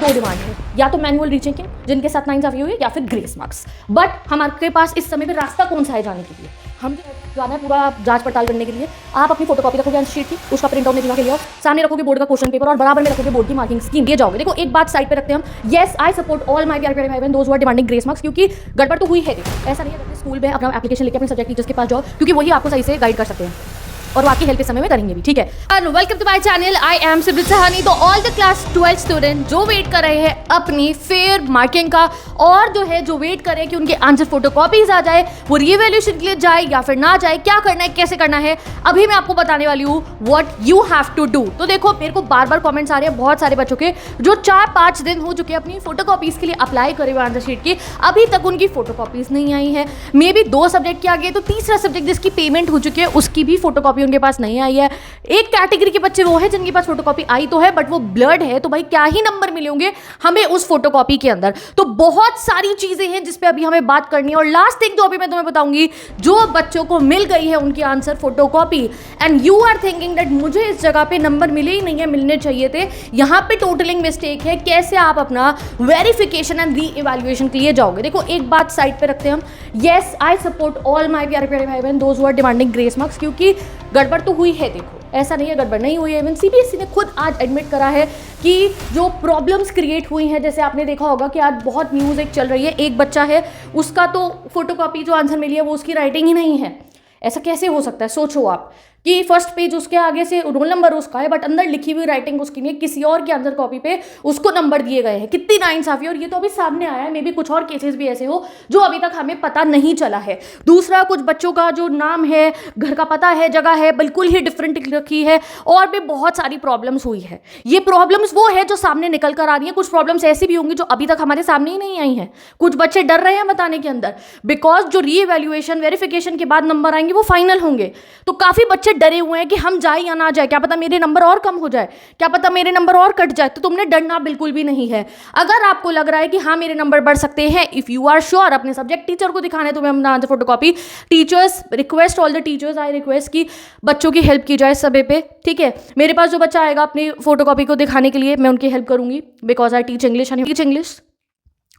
दो डिमांड है, या तो मैनुअल रीचेकिंग जिनके साथ 9 हुई है, या फिर ग्रेस मार्क्स। बट हमारे पास इस समय पे रास्ता कौन सा है जाने के लिए? हम जाना है पूरा जांच पड़ताल करने के लिए। आप अपनी फोटोकॉपी रखोगे आंसर शीट की, उसका प्रिंट आउट निकला के लिया, सामने रखोगे बोर्ड का क्वेश्चन पेपर और बराबर में रखोगे बोर्ड की मार्किंग स्कीम, दिए जाओगे। देखो एक बात साइड पे रखते हैं हम, yes I support all my प्यारे भाई बहन those who are demanding grace marks, क्योंकि गड़बड़ तो हुई है। देखो ऐसा नहीं है कि स्कूल में अपना एप्लीकेशन लेके अपने सब्जेक्ट टीचर्स के पास जाओ, क्योंकि वही आपको सही से गाइड कर सकते हैं और वो आपकी हेल्प इस समय में करेंगे भी, ठीक है। And welcome to my channel, I am Simran Sahni. तो ऑल द क्लास 12 स्टूडेंट जो वेट कर रहे हैं अपनी फेयर मार्किंग का, और जो वेट कर रहे हैं कि उनके आंसर फोटोकॉपीज आ जाए, वो रीवैल्यूएशन के लिए जाए या फिर ना जाए, क्या करना है, कैसे करना है, अभी मैं आपको बताने वाली हूँ what you have to do. तो देखो मेरे को बार बार कमेंट्स आ रहे हैं बहुत सारे बच्चों के जो 4-5 दिन हो चुके अपनी फोटोकॉपीज के लिए अप्लाई करे हुए आंसर शीट की, अभी तक उनकी फोटोकॉपीज नहीं आई है। मे बी 2 सब्जेक्ट के आगे, तो तीसरा सब्जेक्ट जिसकी पेमेंट हो चुकी है उसकी भी फोटोकॉपी उनके पास नहीं आई है। एक कैटेगरी के बच्चे वो है जिनके पास फोटोकॉपी आई तो है बट वो ब्लर्ड है, तो भाई क्या ही नंबर मिले होंगे हमें उस फोटोकॉपी के अंदर। तो बहुत सारी चीजें हैं जिस पे अभी हमें बात करनी है। और लास्ट थिंग जो अभी मैं तुम्हें बताऊंगी, जो बच्चों को मिल गई है उनकी answer photocopy and you are thinking that मुझे इस जगह पे नंबर मिले ही नहीं है, मिलने चाहिए थे, यहां पे टोटलिंग मिस्टेक है, कैसे आप अपना वेरिफिकेशन एंड री इवैल्यूएशन के लिए जाओगे। देखो एक बात साइड पे रखते हैं हम, yes I support all my प्यारे भाई बहन those who are demanding grace marks, क्योंकि गड़बड़ तो हुई है। देखो ऐसा नहीं है गड़बड़ नहीं हुई है, इवन सीबीएसई ने खुद आज एडमिट करा है कि जो प्रॉब्लम्स क्रिएट हुई हैं, जैसे आपने देखा होगा कि आज बहुत न्यूज़ एक चल रही है, एक बच्चा है उसका तो फोटोकॉपी जो आंसर मिली है वो उसकी राइटिंग ही नहीं है। ऐसा कैसे हो सकता है? सोचो आप कि फर्स्ट पेज उसके आगे से रोल नंबर उसका है बट अंदर लिखी हुई राइटिंग उसकी नहीं है, किसी और की आंसर कॉपी पे उसको नंबर दिए गए हैं। कितनी नाइंसाफी। और ये तो अभी सामने आया है, मे भी कुछ और केसेस भी ऐसे हो जो अभी तक हमें पता नहीं चला है। दूसरा, कुछ बच्चों का जो नाम है, घर का पता है, जगह है, बिल्कुल ही डिफरेंट रखी है, और भी बहुत सारी प्रॉब्लम्स हुई है। ये प्रॉब्लम्स वो है जो सामने निकल कर आ रही है। कुछ प्रॉब्लम्स ऐसी भी होंगी जो अभी तक हमारे सामने ही नहीं आई हैं। कुछ बच्चे डर रहे हैं बताने के अंदर, बिकॉज जो री इवैल्यूएशन वेरिफिकेशन के बाद नंबर आएंगे वो फाइनल होंगे। तो काफी बच्चे डरे हुए हैं कि हम जाए या ना जाए, क्या पता मेरे नंबर और कम हो जाए, क्या पता मेरे नंबर और कट जाए। तो तुमने डरना बिल्कुल भी नहीं है। अगर आपको लग रहा है कि हाँ मेरे नंबर बढ़ सकते हैं, इफ यू आर श्योर, अपने सब्जेक्ट टीचर को दिखाना है तुम्हें अपना answer photocopy. Teachers request, all the teachers I request कि बच्चों की हेल्प की जाए समय पे, ठीक है। मेरे पास जो बच्चा आएगा अपनी फोटोकॉपी को दिखाने के लिए, मैं उनकी हेल्प करूंगी, because I teach English and teach English.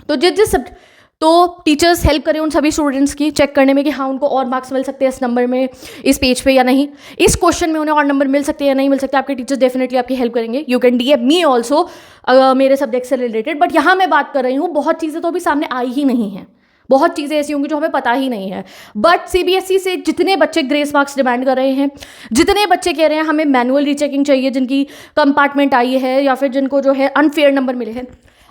तो तो टीचर्स हेल्प करें उन सभी स्टूडेंट्स की चेक करने में कि हाँ उनको और मार्क्स मिल सकते हैं इस नंबर में, इस पेज पे या नहीं, इस क्वेश्चन में उन्हें और नंबर मिल सकते हैं या नहीं मिल सकते। आपके टीचर्स डेफिनेटली आपकी हेल्प करेंगे। You can DM me also मेरे सब्जेक्ट से रिलेटेड। बट यहाँ मैं बात कर रही हूँ, बहुत चीज़ें तो अभी सामने आई ही नहीं हैं, बहुत चीज़ें ऐसी होंगी जो हमें पता ही नहीं है। बट सीबीएसई से जितने बच्चे ग्रेस मार्क्स डिमांड कर रहे हैं, जितने बच्चे कह रहे हैं हमें मैनुअल रीचेकिंग चाहिए, जिनकी कंपार्टमेंट आई है या फिर जिनको जो है अनफेयर नंबर मिले हैं,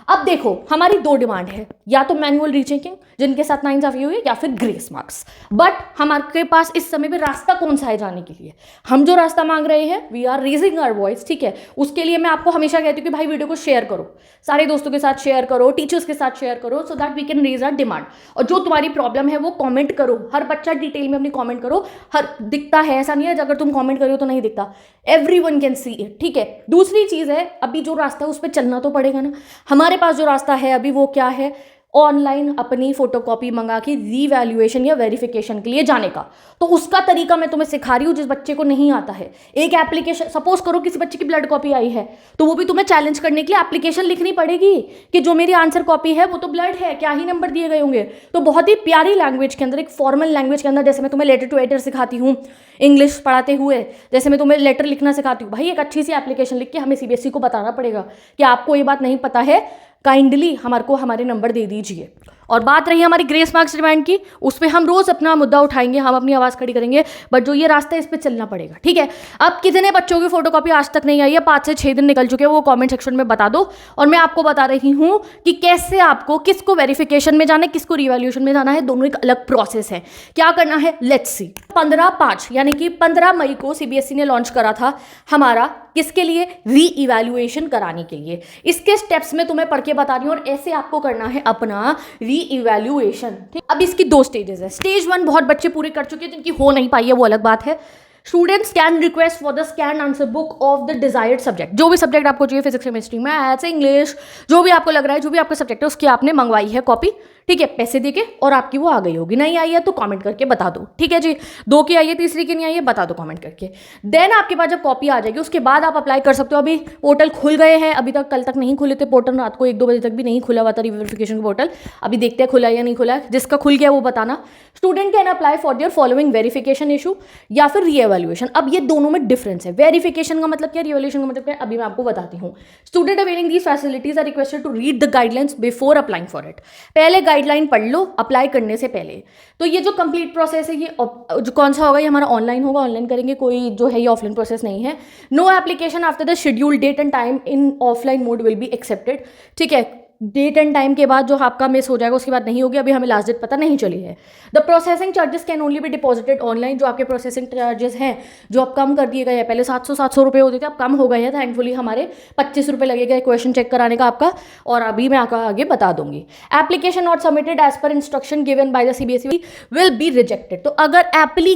अब देखो हमारी 2 डिमांड है, या तो मैनुअल रीचेकिंग जिनके साथ 9 हुई है, या फिर ग्रेस मार्क्स। बट हमारे पास इस समय पे रास्ता कौन सा है जाने के लिए? हम जो रास्ता मांग रहे हैं, we are raising our voice, ठीक है। उसके लिए मैं आपको हमेशा कहती हूँ कि भाई वीडियो को शेयर करो, सारे दोस्तों के साथ शेयर करो, टीचर्स के साथ शेयर करो, so that we can raise our demand. और जो तुम्हारी प्रॉब्लम है वो कॉमेंट करो, हर बच्चा डिटेल में अपनी कॉमेंट करो, हर दिखता है, ऐसा नहीं है अगर तुम कॉमेंट करो तो नहीं दिखता, एवरीवन कैन सी इट, ठीक है। दूसरी चीज़ है, अभी जो रास्ता है उस पर चलना तो पड़ेगा ना। हमारे पास जो रास्ता है अभी वो क्या है? ऑनलाइन अपनी फोटोकॉपी मंगा के रीवैल्यूएशन या वेरिफिकेशन के लिए जाने का। तो उसका तरीका मैं तुम्हें सिखा रही हूँ जिस बच्चे को नहीं आता है। एक एप्लीकेशन, सपोज करो किसी बच्चे की ब्लड कॉपी आई है, तो वो भी तुम्हें चैलेंज करने के लिए एप्लीकेशन लिखनी पड़ेगी कि जो मेरी आंसर कॉपी है वो तो ब्लड है, क्या ही नंबर दिए गए होंगे। तो बहुत ही प्यारी लैंग्वेज के अंदर, एक फॉर्मल लैंग्वेज के अंदर, जैसे मैं तुम्हें लेटर टू एडिटर सिखाती हूँ इंग्लिश पढ़ाते हुए, जैसे मैं तुम्हें लेटर लिखना सिखाती हूँ, भाई एक अच्छी सी एप्लीकेशन लिख के हमें सीबीएसई को बताना पड़ेगा कि आपको ये बात नहीं पता है, काइंडली हमारे को हमारे नंबर दे दीजिए। और बात रही हमारी ग्रेस मार्क्स डिमांड की, उस पर हम रोज अपना मुद्दा उठाएंगे, हम अपनी आवाज़ खड़ी करेंगे, बट जो ये रास्ता है इस पर चलना पड़ेगा, ठीक है। अब कितने बच्चों की फोटोकॉपी आज तक नहीं आई है? 5 से 6 दिन निकल चुके हैं, वो कमेंट सेक्शन में बता दो। और मैं आपको बता रही हूँ कि कैसे आपको, किसको वेरिफिकेशन में जाना है, किसको रिवैल्यूएशन में जाना है, दोनों एक अलग प्रोसेस है। क्या करना है, लेट्स सी। 15/5 यानी कि 15 मई को सीबीएसई ने लॉन्च करा था हमारा, किसके लिए? री इवैल्यूएशन कराने के लिए। इसके स्टेप्स में तुम्हें पढ़ के बता रही हूँ, और ऐसे आपको करना है अपना री इवैल्यूएशन। अब इसकी 2 स्टेजेस है। स्टेज 1 बहुत बच्चे पूरे कर चुके हैं, जिनकी हो नहीं पाई है वो अलग बात है। Students can request for the scan answer book of the desired subject. जो भी सब्जेक्ट आपको चाहिए, फिजिक्स, केमिस्ट्री, मैथ्स, इंग्लिश, जो भी आपको लग रहा है, जो भी आपका सब्जेक्ट है उसकी आपने मंगवाई है कॉपी, ठीक है, पैसे देके, और आपकी वो आ गई होगी। नहीं आई है तो कमेंट करके बता दो, ठीक है जी। 2 की आई है, तीसरी की नहीं आई है, बता दो कमेंट करके। देन आपके पास जब कॉपी आ जाएगी उसके बाद आप अप्लाई कर सकते हो। अभी पोर्टल खुल गए हैं, अभी तक कल तक नहीं खुले थे पोर्टल, रात को 1-2 बजे तक भी नहीं खुला हुआ था रिवेरिफिकेशन का पोर्टल। अभी देखते हैं खुला है या नहीं खुला है, जिसका खुल गया वो बताना। Student can apply for their following verification issue या फिर रीएवैल्यूएशन। अब ये दोनों में डिफरेंस है। वेरिफिकेशन का मतलब क्या, रीएवैल्यूएशन का मतलब क्या, अभी मैं आपको बताती हूँ। Student availing these facilities are requested to read the guidelines before applying for it. पहले गाइडलाइन पढ़ लो अप्लाई करने से पहले। तो ये जो कंप्लीट प्रोसेस है ये जो कौन सा होगा, ये हमारा ऑनलाइन होगा, ऑनलाइन करेंगे, कोई जो है ये ऑफलाइन प्रोसेस नहीं है। No application after the schedule date and time in offline mode will be accepted. ठीक है, डेट एंड टाइम के बाद जो आपका मिस हो जाएगा उसके बाद नहीं होगी। अभी हमें लास्ट डेट पता नहीं चली है। The processing charges can only be deposited online. जो आपके प्रोसेसिंग चार्जेस हैं जो अब कम कर दिए गए हैं, पहले 700 रुपये होते थे, अब कम हो गए हैं। थैंकफुली हमारे 25 रुपये लगेगा क्वेश्चन चेक कराने का आपका, और अभी मैं आपका आगे बता दूंगी। Application not submitted as per instruction given by the CBSE will be rejected. तो अगर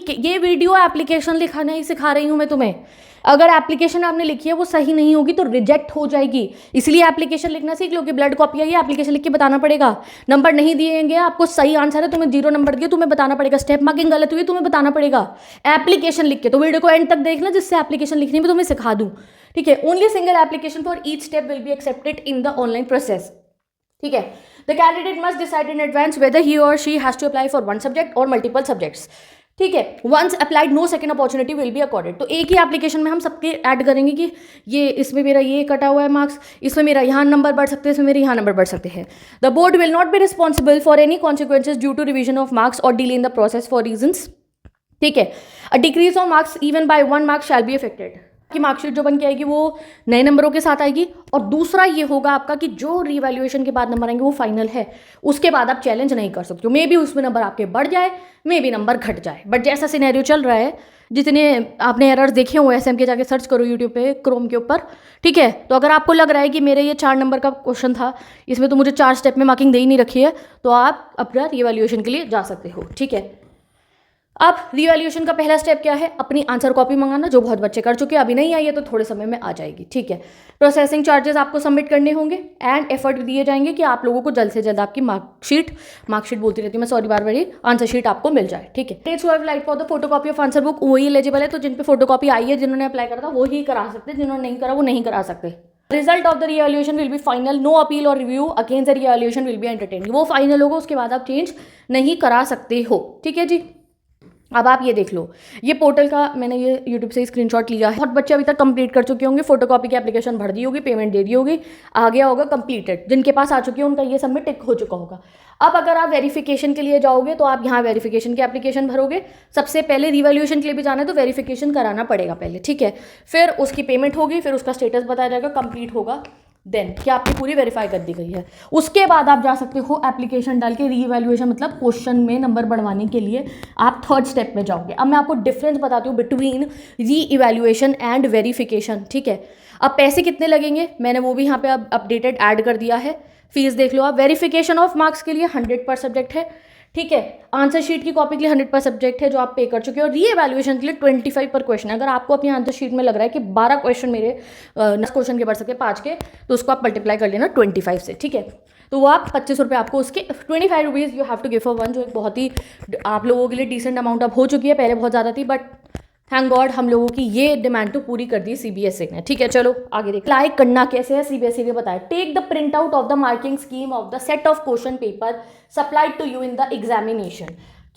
ये वीडियो एप्लीकेशन लिखा नहीं सिखा रही हूँ मैं तुम्हें, अगर एप्लीकेशन आपने लिखी है वो सही नहीं होगी तो रिजेक्ट हो जाएगी। इसलिए एप्लीकेशन लिखना सीख लो कि ब्लड कॉपी आई है, एप्लीकेशन लिख के बताना पड़ेगा। नंबर नहीं दिएंगे, आपको सही आंसर है, तुम्हें 0 नंबर दिए, तुम्हें बताना पड़ेगा। स्टेप मार्किंग गलत हुई, तुम्हें बताना पड़ेगा। एप्लीकेशन लिख के, तो वीडियो को एंड तक देखना जिससे एप्लीकेशन लिखनी भी तुम्हें सिखा दूँ, ठीक है। Only single application for each step will be accepted in the online process, ठीक है। The candidate must decide in advance whether he और she has to apply for 1 subject और मल्टीपल सब्जेक्ट्स, ठीक है। Once applied no second opportunity will be accorded. तो एक ही application में हम सबके ऐड करेंगे कि ये इसमें मेरा ये कटा हुआ है मार्क्स, इसमें मेरा यहाँ नंबर बढ़ सकते हैं, इसमें मेरे यहाँ नंबर बढ़ सकते हैं। The board will not be responsible for any consequences due to revision of marks और delay in the process for reasons, ठीक है। A decrease of marks even by 1 marks shall be affected. कि marksheet जो बन के आएगी वो नए नंबरों के साथ आएगी। और दूसरा ये होगा आपका कि जो रीवैल्यूएशन के बाद नंबर आएंगे वो फाइनल है, उसके बाद आप चैलेंज नहीं कर सकते हो। मे बी उसमें नंबर आपके बढ़ जाए, मे बी नंबर घट जाए, बट जैसा सिनेरियो चल रहा है, जितने आपने एरर्स देखे हुए SM के जाके सर्च करो यूट्यूब पे क्रोम के ऊपर, ठीक है। तो अगर आपको लग रहा है कि मेरे ये 4 नंबर का क्वेश्चन था, इसमें तो मुझे 4 स्टेप में मार्किंग दे ही नहीं रखी है, तो आप अपना रीवैल्यूएशन के लिए जा सकते हो, ठीक है। अब रीवैल्यूएशन का पहला स्टेप क्या है, अपनी आंसर कॉपी मंगाना, जो बहुत बच्चे कर चुके हैं, अभी नहीं आई है तो थोड़े समय में आ जाएगी, ठीक है। प्रोसेसिंग चार्जेस आपको सबमिट करने होंगे एंड एफर्ट दिए जाएंगे कि आप लोगों को जल्द से जल्द आपकी मार्कशीट बोलती रहती हूँ मैं, सॉरी, बार बार, आंसर शीट आपको मिल जाए, ठीक है। Dates who like for the photocopy of answer book वही एलिजिबल है। तो जिन पे फोटोकॉपी आई है, जिन्होंने अप्लाई करा था वो ही करा सकते, जिन्होंने नहीं करा वो नहीं करा सकते। Result of the revaluation will be final, no appeal और review against the revaluation will be entertained. वो फाइनल होगा, उसके बाद आप चेंज नहीं करा सकते हो, ठीक है जी। अब आप ये देख लो, ये पोर्टल का मैंने ये यूट्यूब से स्क्रीनशॉट लिया है। बहुत बच्चे अभी तक कंप्लीट कर चुके होंगे, फोटोकॉपी की एप्लीकेशन भर दी होगी, पेमेंट दे दी होगी, आ गया होगा कंप्लीटेड। जिनके पास आ चुकी है उनका ये सबमिट टिक हो चुका होगा। अब अगर आप वेरिफिकेशन के लिए जाओगे तो आप यहाँ वेरिफिकेशन की एप्लीकेशन भरोगे। सबसे पहले रिवैल्यूएशन के लिए भी जाना है तो वेरिफिकेशन कराना पड़ेगा पहले, ठीक है। फिर उसकी पेमेंट होगी, फिर उसका स्टेटस बताया जाएगा, कंप्लीट होगा, देन क्या आपकी पूरी वेरीफाई कर दी गई है। उसके बाद आप जा सकते हो एप्लीकेशन डाल के रीवैल्यूएशन, मतलब क्वेश्चन में नंबर बढ़वाने के लिए आप 3rd स्टेप में जाओगे। अब मैं आपको डिफरेंस बताती हूँ बिटवीन रीइवैल्यूएशन एंड वेरिफिकेशन, ठीक है। अब पैसे कितने लगेंगे मैंने वो भी यहाँ पे अब अपडेटेड ऐड कर दिया है। फीस देख लो आप। वेरिफिकेशन ऑफ मार्क्स के लिए 100 पर सब्जेक्ट है, ठीक है। आंसर शीट की कॉपी के लिए 100 पर सब्जेक्ट है जो आप पे कर चुके हो। रीएवैल्यूएशन के लिए 25 पर क्वेश्चन है। अगर आपको अपनी आंसर शीट में लग रहा है कि 12 क्वेश्चन मेरे क्वेश्चन के बढ़ सकते 5 के, तो उसको आप मल्टीप्लाई कर लेना 25 से, ठीक है। तो वो आप 25 रुपये आपको उसके 25 rupees you have to give for 1, जो एक बहुत ही आप लोगों के लिए डिसेंट अमाउंट अब हो चुकी है। पहले बहुत ज़्यादा थी, बट थैंक गॉड हम लोगों की ये डिमांड तो पूरी कर दी CBSE ने, ठीक है। चलो आगे देख, अप्लाई करना कैसे है CBSE ने बताया। Take the print out of the marking scheme of the set of question paper supplied to you in the examination,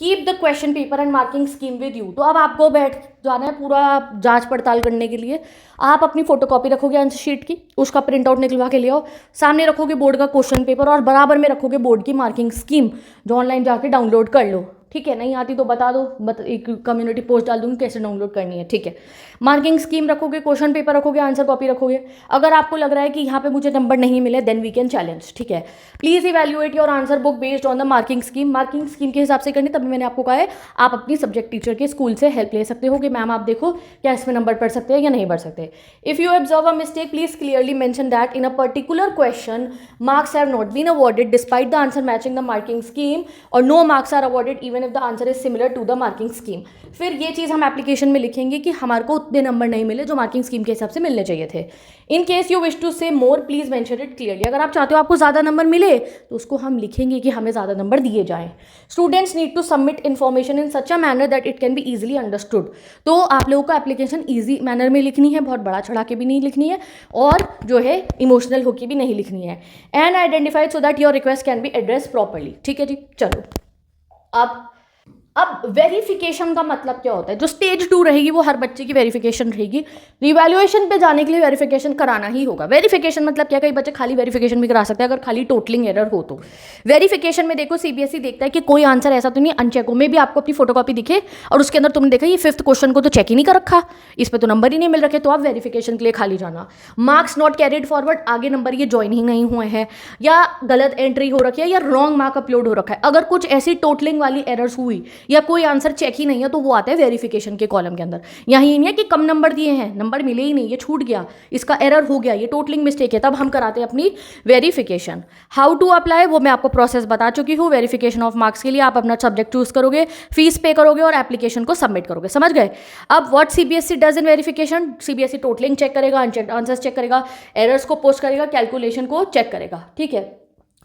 keep the question paper and marking scheme with you. तो अब आपको बैठ जाना है पूरा जांच पड़ताल करने के लिए। आप अपनी फोटोकॉपी रखोगे आंसर शीट की, उसका प्रिंट आउट निकलवा के ले आओ, सामने रखोगे बोर्ड का क्वेश्चन पेपर और बराबर में रखोगे बोर्ड की मार्किंग स्कीम, जो ऑनलाइन जाके डाउनलोड कर लो, ठीक है। नहीं आती तो बता दो, एक कम्युनिटी पोस्ट डाल दूंगी कैसे डाउनलोड करनी है, ठीक है। मार्किंग स्कीम रखोगे, क्वेश्चन पेपर रखोगे, आंसर कॉपी रखोगे। अगर आपको लग रहा है कि यहाँ पे मुझे नंबर नहीं मिले, देन वी कैन चैलेंज, ठीक है। Please evaluate your answer book based on the marking scheme. Marking scheme के हिसाब से करनी, तभी मैंने आपको कहा है आप अपनी सब्जेक्ट टीचर के स्कूल से हेल्प ले सकते हो कि मैम आप देखो क्या इसमें नंबर पढ़ सकते हैं या नहीं बढ़ सकते। If you observe a mistake please clearly mention that in a particular question marks have not been awarded despite the answer matching the marking scheme, और no marks are awarded even even if the answer is similar to the marking scheme. फिर ये चीज़ हम application में लिखेंगे कि हमारे को उतने नंबर नहीं मिले जो मार्किंग स्कीम के हिसाब से मिलने चाहिए थे। In case you wish to say more please mention it clearly. अगर आप चाहते हो आपको ज़्यादा नंबर मिले तो उसको हम लिखेंगे कि हमें ज़्यादा नंबर दिए जाएँ। Students need to submit information in such a manner that it can be easily understood. तो आप लोगों को एप्लीकेशन ईजी मैनर में लिखनी है, बहुत बड़ा चढ़ा के भी नहीं लिखनी है और जो है इमोशनल होकर भी नहीं लिखनी है। And identified so that your request can be address properly. ठीक है जी, चलो अब वेरिफिकेशन का मतलब क्या होता है? जो स्टेज 2 रहेगी वो हर बच्चे की वेरिफिकेशन रहेगी। रिवैल्यूएशन पे जाने के लिए वेरिफिकेशन कराना ही होगा। वेरिफिकेशन मतलब क्या, कई बच्चे खाली वेरिफिकेशन भी करा सकते हैं अगर खाली टोटलिंग एरर हो तो। वेरिफिकेशन में देखो सीबीएसई देखता है कि कोई आंसर ऐसा तो नहीं अनचेक हो, में भी आपको अपनी फोटोकॉपी दिखे और उसके अंदर तुमने देखा ये 5th क्वेश्चन को तो चेक ही नहीं कर रखा, इस पर तो नंबर ही नहीं मिल रखे, तो आप वेरिफिकेशन के लिए खाली जाना। मार्क्स नॉट कैरिड फॉरवर्ड, आगे नंबर ये ज्वाइन ही नहीं हुए हैं या गलत एंट्री हो रखी है या रॉन्ग मार्क अपलोड हो रखा है। अगर कुछ ऐसी टोटलिंग वाली एरर्स हुई या कोई आंसर चेक ही नहीं है तो वो आता है वेरिफिकेशन के कॉलम के अंदर। यहाँ ये नहीं है कि कम नंबर दिए हैं, नंबर मिले ही नहीं, ये छूट गया, इसका एरर हो गया, ये टोटलिंग मिस्टेक है, तब हम कराते हैं अपनी वेरिफिकेशन। हाउ टू अप्लाई वो मैं आपको प्रोसेस बता चुकी हूँ। वेरिफिकेशन ऑफ मार्क्स के लिए आप अपना सब्जेक्ट चूज करोगे, फीस पे करोगे और एप्लीकेशन को सबमिट करोगे। समझ गए? अब what CBSE does in verification, CBSE totaling check करेगा, अनचेक्ड आंसर्स चेक करेगा, एरर्स को पोस्ट करेगा, कैलकुलेशन को चेक करेगा। ठीक है,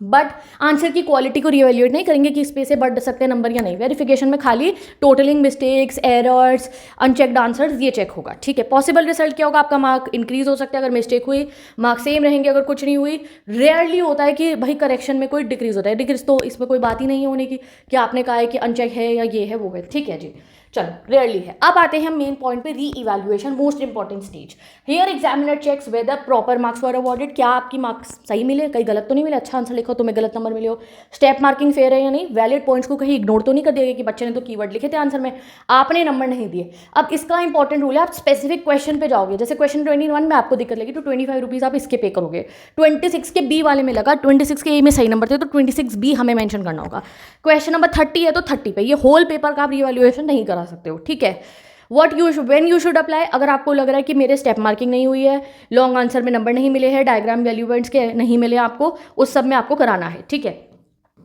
बट आंसर की क्वालिटी को रिवैल्यूएट नहीं करेंगे कि इस पे से बढ़ सकते हैं नंबर या नहीं। वेरिफिकेशन में खाली totalling mistakes, errors, unchecked answers ये चेक होगा। ठीक है, पॉसिबल रिजल्ट क्या होगा, आपका मार्क इंक्रीज हो सकता है अगर मिस्टेक हुई, मार्क सेम रहेंगे अगर कुछ नहीं हुई। रेयरली होता है कि भाई करेक्शन में कोई डिक्रीज होता है, डिक्रीज तो इसमें कोई बात ही नहीं होने की कि आपने कहा है कि अनचेक है या ये है वो है। ठीक है जी, चलो रेयरली है। अब आते हैं मेन पॉइंट पे, re evaluation, most important stage. Here examiner checks whether proper marks were awarded, क्या आपकी मार्क्स सही मिले, कहीं गलत तो नहीं मिले, अच्छा आंसर लिखो तुम्हें गलत नंबर मिले हो, स्टेप मार्किंग फेयर है या नहीं, वैलिड पॉइंट्स को कहीं इग्नोर तो नहीं कर दिया कि बच्चे ने तो कीवर्ड लिखे थे आंसर में, आपने नंबर नहीं दिए। अब इसका इंपॉर्टेंट रूल है, आप स्पेसिफिक क्वेश्चन पे जाओगे, जैसे क्वेश्चन 21 में आपको दिक्कत लगी तो 25 रुपीज़ आप इसके पे करोगे। 26 के बी वाले में लगा, 26 के ए में सही नंबर थे तो 26 बी हमें मेंशन करना होगा। क्वेश्चन नंबर 30 है तो 30 पे, ये होल पेपर का आप रिवैल्यूएशन नहीं करा सकते हो। ठीक है, व्हेन यू शुड अप्लाई, अगर आपको लग रहा है कि मेरे स्टेप मार्किंग नहीं हुई है, लॉन्ग आंसर में नंबर नहीं मिले हैं, डायग्राम वैल्यू पॉइंट्स के नहीं मिले आपको, उस सब में आपको कराना है। ठीक है,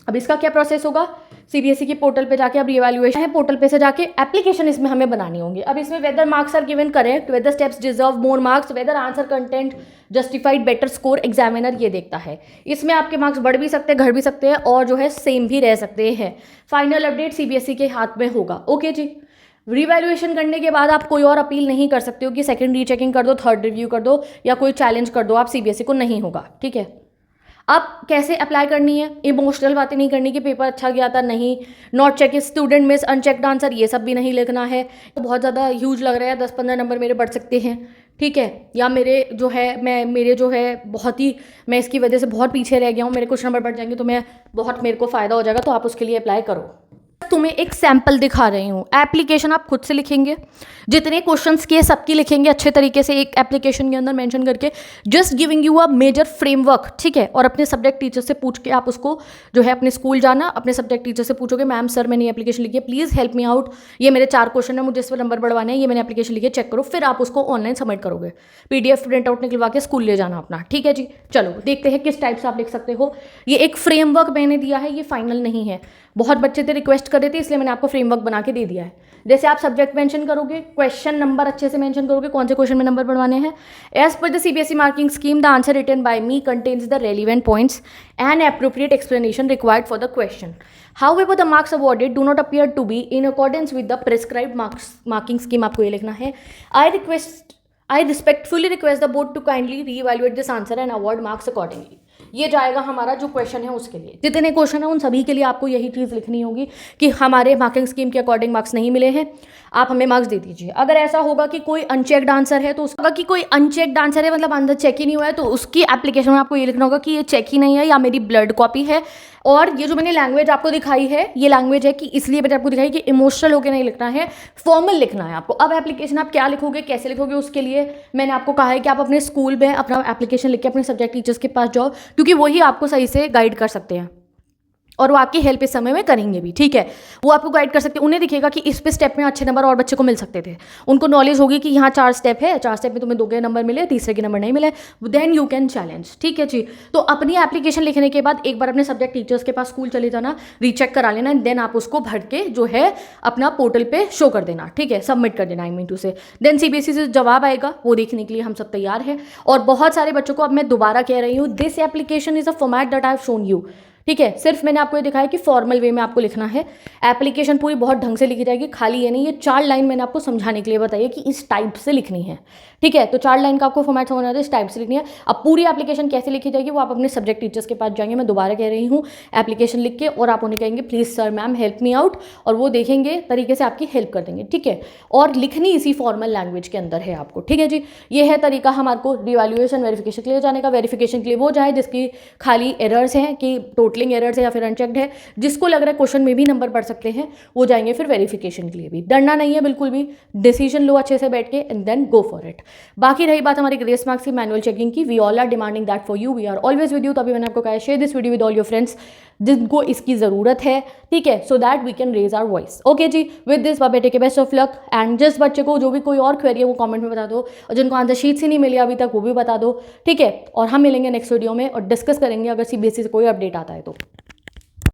अब इसका क्या प्रोसेस होगा, सीबीएसई के पोर्टल पे जाके अब रिवैल्यूएशन है, पोर्टल पे से जाके एप्लीकेशन इसमें हमें बनानी होंगी। अब इसमें whether marks are given correct, whether steps deserve more marks, whether answer content justified better score, examiner ये देखता है। इसमें आपके मार्क्स बढ़ भी सकते हैं, घट भी सकते हैं और जो है सेम भी रह सकते हैं। फाइनल अपडेट सीबीएसई के हाथ में होगा। ओके जी, रिवैल्यूएशन करने के बाद आप कोई और अपील नहीं कर सकते हो कि सेकंड रीचेकिंग कर दो, थर्ड रिव्यू कर दो या कोई चैलेंज कर दो, आप सीबीएसई को नहीं होगा। ठीक है, अब कैसे अप्लाई करनी है, इमोशनल बातें नहीं करनी कि पेपर अच्छा गया था, नहीं, not check student miss unchecked answer, ये सब भी नहीं लिखना है। तो बहुत ज़्यादा ह्यूज लग रहा है, 10-15 नंबर मेरे बढ़ सकते हैं। ठीक है, या मेरे जो है बहुत ही, मैं इसकी वजह से बहुत पीछे रह गया हूँ, मेरे कुछ नंबर बढ़ जाएंगे तो मेरे को फ़ायदा हो जाएगा, तो आप उसके लिए अप्लाई करो। तुम्हें एक सैंपल दिखा रही हूँ, एप्लीकेशन आप खुद से लिखेंगे, जितने क्वेश्चंस किए सबकी लिखेंगे अच्छे तरीके से एक एप्लीकेशन के अंदर मेंशन करके, just giving you a major framework. ठीक है, और अपने सब्जेक्ट टीचर से पूछ के आप उसको जो है अपने स्कूल जाना, अपने सब्जेक्ट टीचर से पूछोगे मैम सर मैंने ये एप्लीकेशन लिखी है, प्लीज़ हेल्प मी आउट, ये मेरे 4 क्वेश्चन है, मुझे इस पर नंबर बढ़वाने हैं, ये मैंने एप्लीकेशन लिखी है, चेक करो। फिर आप उसको ऑनलाइन सबमिट करोगे, PDF प्रिंट आउट निकलवा के स्कूल ले जाना अपना। ठीक है जी, चलो देखते हैं किस टाइप से आप लिख सकते हो। ये एक फ्रेमवर्क मैंने दिया है, ये फाइनल नहीं है। बहुत बच्चे थे रिक्वेस्ट कर रहे थे, इसलिए मैंने आपको फ्रेमवर्क बना के दे दिया है। जैसे आप सब्जेक्ट मेंशन करोगे, क्वेश्चन नंबर अच्छे से मेंशन करोगे, कौन से क्वेश्चन में नंबर बढ़वाने हैं। As per the CBSE marking scheme the answer written by me contains the relevant points and appropriate explanation required for the question. However, the marks awarded do not appear to be in accordance with the prescribed marking scheme, आपको ये लिखना है। I respectfully request the board to kindly reevaluate this answer and award marks accordingly. ये जाएगा हमारा जो question है उसके लिए, जितने क्वेश्चन है उन सभी के लिए आपको यही चीज़ लिखनी होगी कि हमारे मार्किंग स्कीम के अकॉर्डिंग मार्क्स नहीं मिले हैं, आप हमें मार्क्स दे दीजिए। अगर ऐसा होगा कि कोई अनचेक्ड आंसर है तो उसका कि कोई अनचेक्ड आंसर है मतलब आंसर चेक ही नहीं हुआ है, तो उसकी एप्लीकेशन में आपको ये लिखना होगा कि ये चेक ही नहीं है या मेरी ब्लड कॉपी है। और ये जो मैंने लैंग्वेज आपको दिखाई है, ये लैंग्वेज है कि इसलिए मैंने आपको दिखाई कि इमोशनल होकर नहीं लिखना है, फॉर्मल लिखना है आपको। अब एप्लीकेशन आप क्या लिखोगे, कैसे लिखोगे, उसके लिए मैंने आपको कहा है कि आप अपने स्कूल में अपना एप्लीकेशन लिख के अपने सब्जेक्ट टीचर्स के पास जाओ, क्योंकि वही आपको सही से गाइड कर सकते हैं। और वो आपकी हेल्प इस समय में करेंगे भी, ठीक है। वो आपको गाइड कर सकते हैं, उन्हें दिखेगा कि इस पे स्टेप में अच्छे नंबर और बच्चे को मिल सकते थे, उनको नॉलेज होगी कि यहाँ 4 स्टेप है, 4 स्टेप में तुम्हें 2 के नंबर मिले, तीसरे के नंबर नहीं मिले, देन यू कैन चैलेंज, ठीक है जी। तो अपनी एप्लीकेशन लिखने के बाद एक बार अपने सब्जेक्ट टीचर्स के पास स्कूल चले जाना, रीचेक करा लेना, देन आप उसको भर के जो है अपना पोर्टल पे शो कर देना, ठीक है, सबमिट कर देना, आई मीन टू से। देन सीबीएसई से जवाब आएगा, वो देखने के लिए हम सब तैयार हैं। और बहुत सारे बच्चों को अब मैं दोबारा कह रही हूँ, this application is a format that I have shown you, ठीक है। सिर्फ मैंने आपको ये दिखाया कि फॉर्मल वे में आपको लिखना है, एप्लीकेशन पूरी बहुत ढंग से लिखी जाएगी, खाली ये नहीं, ये 4 लाइन मैंने आपको समझाने के लिए बताइए कि इस टाइप से लिखनी है, ठीक है। तो 4 लाइन का आपको फॉर्मेट समझना है, इस टाइप से लिखनी है। अब पूरी एप्लीकेशन कैसे लिखी जाएगी वो आप अपने सब्जेक्ट टीचर्स के पास जाएंगे, मैं दोबारा कह रही हूँ, एप्लीकेशन लिख के, और आप उन्हें कहेंगे please sir ma'am help me out, और वो देखेंगे तरीके से आपकी हेल्प कर देंगे, ठीक है। और लिखनी इसी फॉर्मल लैंग्वेज के अंदर है आपको, ठीक है जी। ये है तरीका हमारे को रिवैल्यूएशन वेरिफिकेशन के लिए जाने का। वेरिफिकेशन के लिए वो जाए जिसकी खाली एरर्स हैं, कि टोटलिंग एरर्स है या फिर अनचेक्ड है, जिसको लग रहा है क्वेश्चन में भी नंबर बढ़ सकते हैं, वो जाएंगे फिर वेरिफिकेशन के लिए भी। डरना नहीं है बिल्कुल भी, डिसीजन लो अच्छे से बैठ के and then go for it. बाकी रही बात हमारी ग्रेस मार्क्स की मैनुअल चेकिंग की, we all are demanding that for you, we are always with you. तभी मैंने आपको कहा share this video with all your friends जिनको इसकी ज़रूरत है, ठीक है, so that we can raise our voice. Okay जी, with this bye take best of luck, and जिस बच्चे को जो भी कोई और क्वेरी है वो कमेंट में बता दो, और जिनको आंसर शीट ही नहीं मिली अभी तक वो भी बता दो, ठीक है। और हम मिलेंगे नेक्स्ट वीडियो में और डिस्कस करेंगे अगर सीबीएसई से कोई अपडेट आता है तो।